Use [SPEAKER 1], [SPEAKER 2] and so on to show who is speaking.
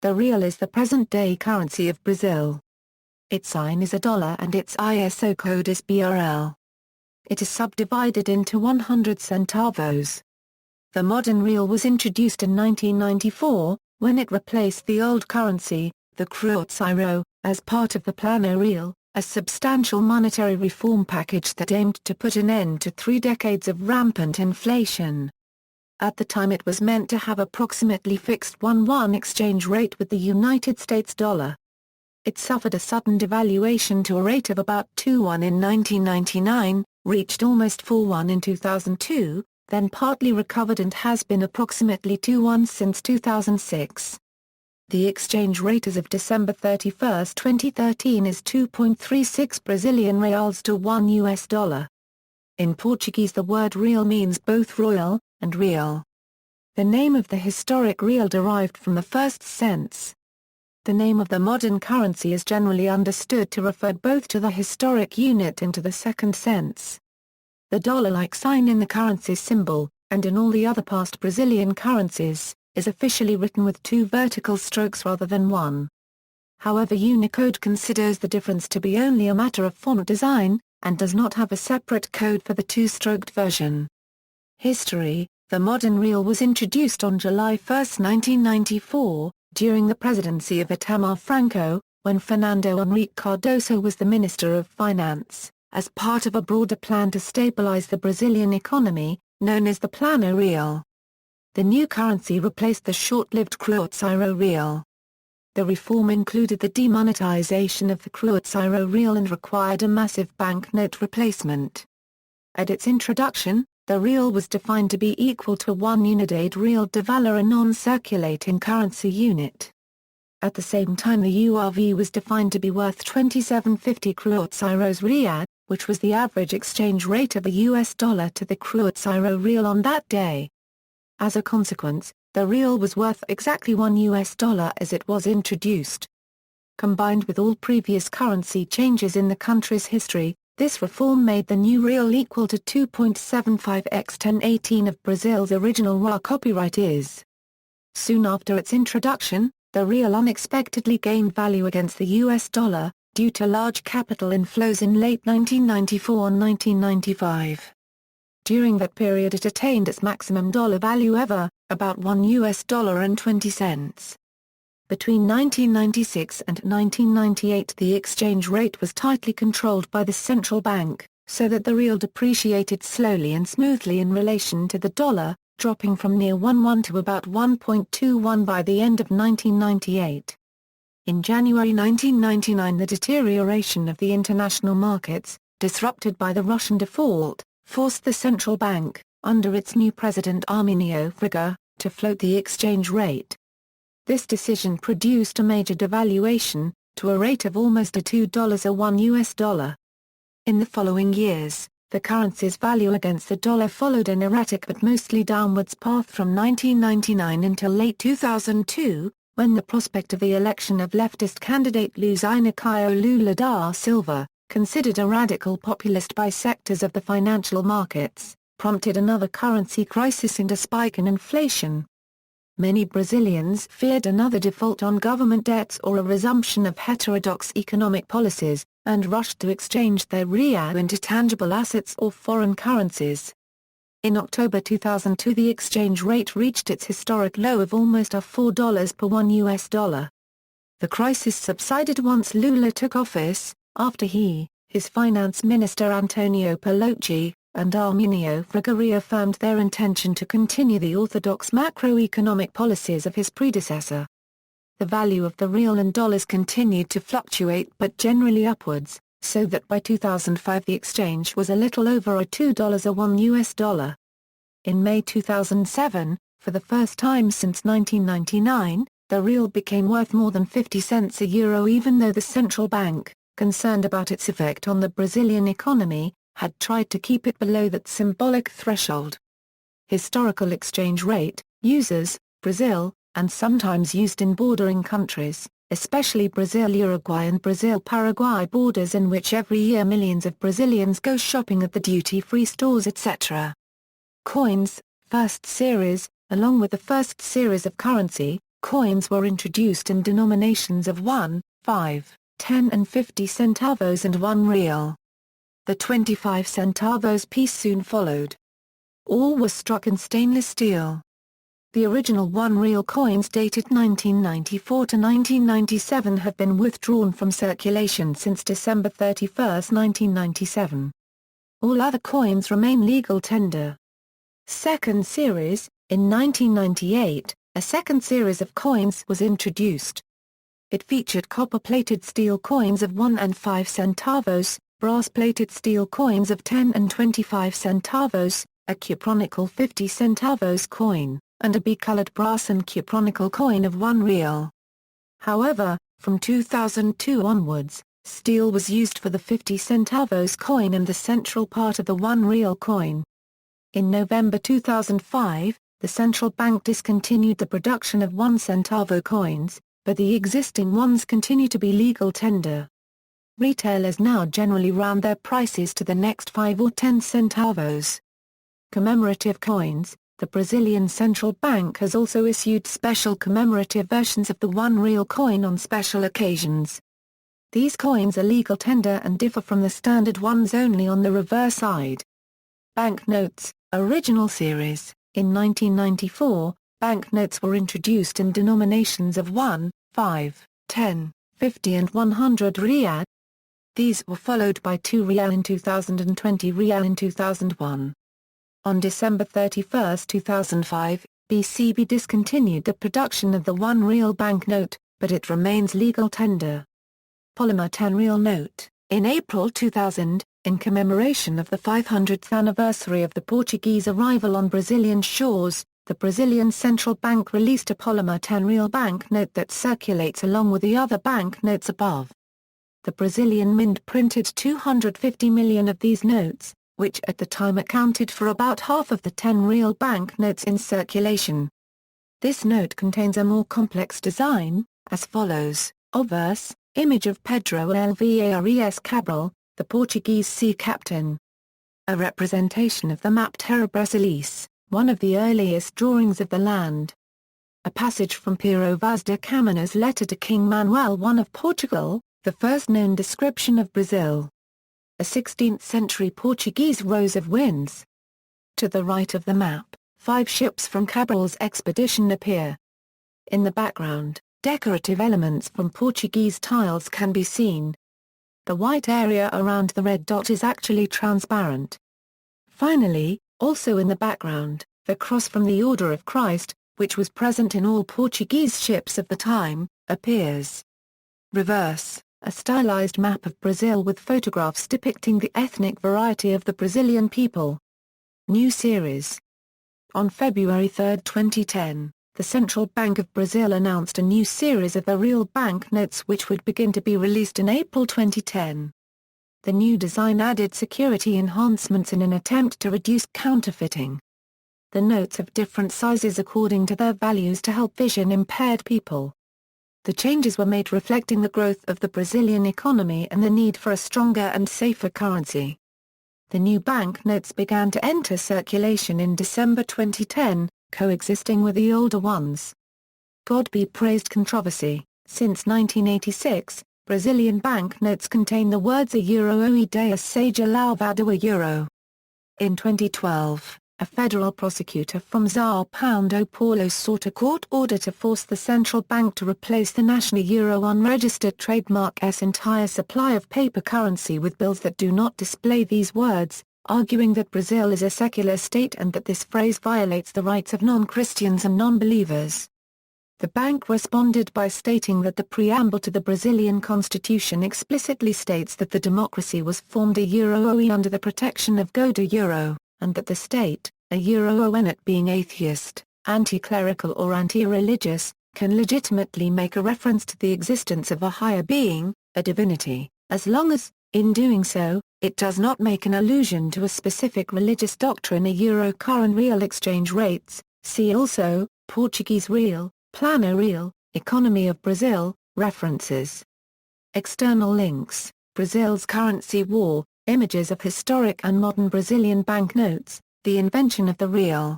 [SPEAKER 1] the real is the present-day currency of Brazil. Its sign is a dollar and its ISO code is BRL. It is subdivided into 100 centavos. The modern real was introduced in 1994, when it replaced the old currency, the cruzeiro, as part of the Plano Real, a substantial monetary reform package that aimed to put an end to 3 decades of rampant inflation. At the time it was meant to have approximately fixed 1:1 exchange rate with the United States dollar. It suffered a sudden devaluation to a rate of about 2:1 in 1999, reached almost 4:1 in 2002, then partly recovered and has been approximately 2:1 since 2006. The exchange rate as of December 31, 2013 is 2.36 Brazilian reais to $1. In Portuguese the word real means both royal and real. The name of the historic real derived from the first sense. The name of the modern currency is generally understood to refer both to the historic unit and to the second sense. The dollar-like sign in the currency symbol, and in all the other past Brazilian currencies, is officially written with 2 vertical strokes rather than 1. However, Unicode considers the difference to be only a matter of font design, and does not have a separate code for the 2-stroked version. History: the modern real was introduced on July 1, 1994, during the presidency of Itamar Franco, when Fernando Henrique Cardoso was the Minister of Finance, as part of a broader plan to stabilize the Brazilian economy, known as the Plano Real. The new currency replaced the short-lived cruzeiro real. The reform included the demonetization of the cruzeiro real and required a massive banknote replacement. At its introduction, the real was defined to be equal to 1 unidade real de valor, a non-circulating currency unit. At the same time, the URV was defined to be worth 2750 cruzeiros reais, which was the average exchange rate of the US dollar to the cruzeiro real on that day. As a consequence, the real was worth exactly $1 as it was introduced. Combined with all previous currency changes in the country's history, this reform made the new real equal to 2.75x 1018 of Brazil's original raw copyright is. Soon after its introduction, the real unexpectedly gained value against the US dollar, due to large capital inflows in late 1994 and 1995. During that period it attained its maximum dollar value ever, about $1.20. Between 1996 and 1998 the exchange rate was tightly controlled by the central bank, so that the real depreciated slowly and smoothly in relation to the dollar, dropping from near 1:1 to about 1.21 by the end of 1998. In January 1999 the deterioration of the international markets, disrupted by the Russian default, forced the central bank, under its new president Arminio Fraga, to float the exchange rate. This decision produced a major devaluation, to a rate of almost $2 a $1. In the following years, the currency's value against the dollar followed an erratic but mostly downwards path from 1999 until late 2002, when the prospect of the election of leftist candidate Luiz Inácio Lula da Silva, considered a radical populist by sectors of the financial markets, prompted another currency crisis and a spike in inflation. Many Brazilians feared another default on government debts or a resumption of heterodox economic policies, and rushed to exchange their real into tangible assets or foreign currencies. In October 2002 the exchange rate reached its historic low of almost $4 per $1. The crisis subsided once Lula took office, after he, his finance minister Antonio Palocci, and Arminio Fraga reaffirmed their intention to continue the orthodox macroeconomic policies of his predecessor. The value of the real and dollars continued to fluctuate but generally upwards, so that by 2005 the exchange was a little over $2 a $1. In May 2007, for the first time since 1999, the real became worth more than 50 cents a euro, even though the central bank, concerned about its effect on the Brazilian economy, had tried to keep it below that symbolic threshold. Historical exchange rate, users, Brazil, and sometimes used in bordering countries, especially Brazil-Uruguay and Brazil-Paraguay borders, in which every year millions of Brazilians go shopping at the duty-free stores etc. Coins, first series, along with the first series of currency, Coins were introduced in denominations of 1, 5, 10 and 50 centavos and 1 real. The 25 centavos piece soon followed. All were struck in stainless steel. The original 1 real coins dated 1994 to 1997 have been withdrawn from circulation since December 31, 1997. All other coins remain legal tender. Second series: in 1998, a second series of coins was introduced. It featured copper-plated steel coins of 1 and 5 centavos, brass-plated steel coins of 10 and 25 centavos, a cupronical 50 centavos coin, and a bicolored brass and cupronical coin of 1 real. However, from 2002 onwards, steel was used for the 50 centavos coin and the central part of the 1 real coin. In November 2005, the central bank discontinued the production of 1 centavo coins, but the existing ones continue to be legal tender. Retailers now generally round their prices to the next 5 or 10 centavos. Commemorative coins: the Brazilian Central Bank has also issued special commemorative versions of the 1 real coin on special occasions. These coins are legal tender and differ from the standard ones only on the reverse side. Banknotes, original series: in 1994, banknotes were introduced in denominations of 1, 5, 10, 50 and 100 reais. These were followed by 2 real in 2000 and 20 real in 2001. On December 31, 2005, BCB discontinued the production of the 1 real banknote, but it remains legal tender. Polymer 10 real note: in April 2000, in commemoration of the 500th anniversary of the Portuguese arrival on Brazilian shores, the Brazilian Central Bank released a polymer 10 real banknote that circulates along with the other banknotes above. The Brazilian Mint printed 250 million of these notes, which at the time accounted for about half of the 10 real banknotes in circulation. This note contains a more complex design, as follows: obverse, image of Pedro Álvares Cabral, the Portuguese sea captain. A representation of the map Terra Brasilis, one of the earliest drawings of the land. A passage from Pero Vaz de Caminha's letter to King Manuel I of Portugal, the first known description of Brazil. A 16th-century Portuguese rose of winds. To the right of the map, 5 ships from Cabral's expedition appear. In the background, decorative elements from Portuguese tiles can be seen. The white area around the red dot is actually transparent. Finally, also in the background, the cross from the Order of Christ, which was present in all Portuguese ships of the time, appears. Reverse: a stylized map of Brazil with photographs depicting the ethnic variety of the Brazilian people. New series. On February 3, 2010, the Central Bank of Brazil announced a new series of the real banknotes which would begin to be released in April 2010. The new design added security enhancements in an attempt to reduce counterfeiting. The notes have different sizes according to their values to help vision-impaired people. The changes were made reflecting the growth of the Brazilian economy and the need for a stronger and safer currency. The new banknotes began to enter circulation in December 2010, coexisting with the older ones. God be praised controversy: since 1986, Brazilian banknotes contain the words a euro oide seja louvado a euro. In 2012, a federal prosecutor from São Paulo sought a court order to force the central bank to replace the national euro unregistered trademark's entire supply of paper currency with bills that do not display these words, arguing that Brazil is a secular state and that this phrase violates the rights of non-Christians and non-believers. The bank responded by stating that the preamble to the Brazilian constitution explicitly states that the democracy was formed a euro under the protection of God a euro, and that the state, a euro when it being atheist, anti-clerical or anti-religious, can legitimately make a reference to the existence of a higher being, a divinity, as long as, in doing so, it does not make an allusion to a specific religious doctrine. A euro current real exchange rates, see also, Portuguese real, Plano Real, Economy of Brazil, references. External links: Brazil's currency war, images of historic and modern Brazilian banknotes, the invention of the real.